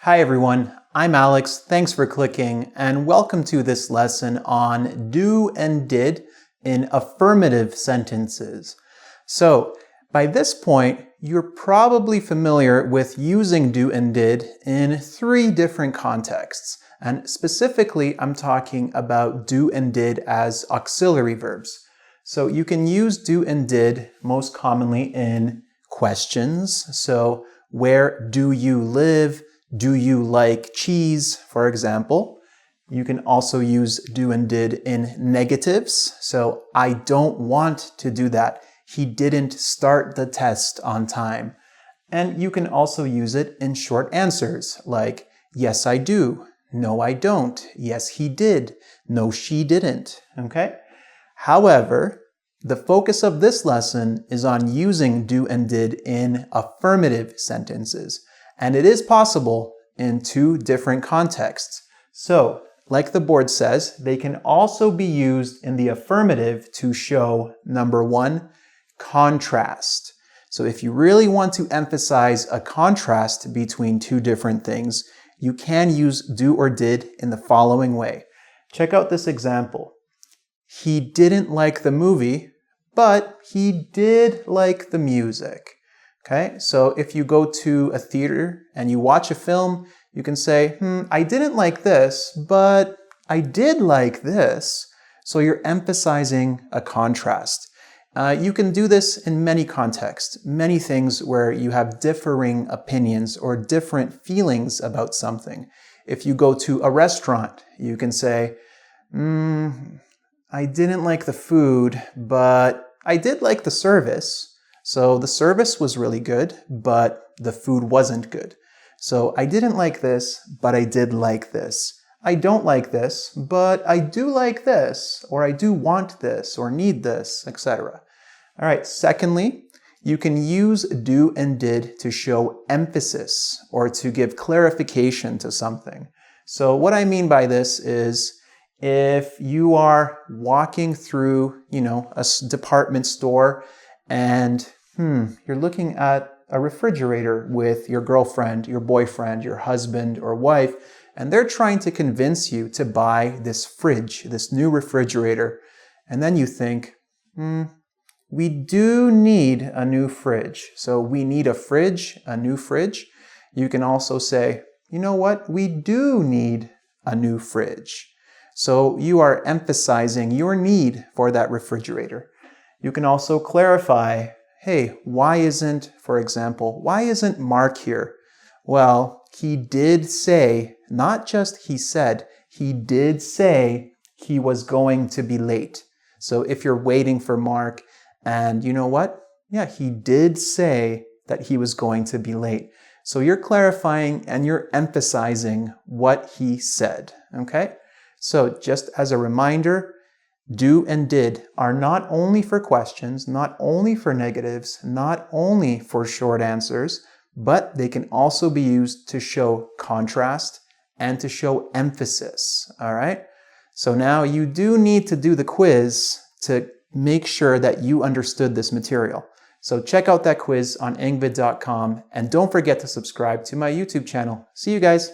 Hi everyone, I'm Alex. Thanks for clicking and welcome to this lesson on do and did in affirmative sentences. So by this point, you're probably familiar with using do and did in 3 different contexts. And specifically, I'm talking about do and did as auxiliary verbs. So you can use do and did most commonly in questions. So where do you live? Do you like cheese, for example? You can also use do and did in negatives. So I don't want to do that. He didn't start the test on time. And you can also use it in short answers like yes, I do. No, I don't. Yes, he did. No, she didn't. Okay? However, the focus of this lesson is on using do and did in affirmative sentences. And it is possible in 2 different contexts. So, like the board says, they can also be used in the affirmative to show, number 1, contrast. So if you really want to emphasize a contrast between 2 different things, you can use do or did in the following way. Check out this example. He didn't like the movie, but he did like the music. Okay, so if you go to a theater and you watch a film, you can say, I didn't like this, but I did like this. So you're emphasizing a contrast. You can do this in many contexts, many things where you have differing opinions or different feelings about something. If you go to a restaurant, you can say, I didn't like the food, but I did like the service. So the service was really good, but the food wasn't good. So I didn't like this, but I did like this. I don't like this, but I do like this, or I do want this, or need this, etc. All right, secondly, you can use do and did to show emphasis or to give clarification to something. So what I mean by this is if you are walking through, a department store and you're looking at a refrigerator with your girlfriend, your boyfriend, your husband or wife, and they're trying to convince you to buy this fridge, this new refrigerator. And then you think, we do need a new fridge. So we need a fridge, a new fridge. You can also say, you know what? We do need a new fridge. So you are emphasizing your need for that refrigerator. You can also clarify, hey, why isn't Mark here? Well, he did say, not just he said, he did say he was going to be late. So if you're waiting for Mark and you know what? Yeah, he did say that he was going to be late. So you're clarifying and you're emphasizing what he said, okay? So just as a reminder, do and did are not only for questions, not only for negatives, not only for short answers, but they can also be used to show contrast and to show emphasis, all right? So now you do need to do the quiz to make sure that you understood this material. So check out that quiz on engVid.com and don't forget to subscribe to my YouTube channel. See you guys.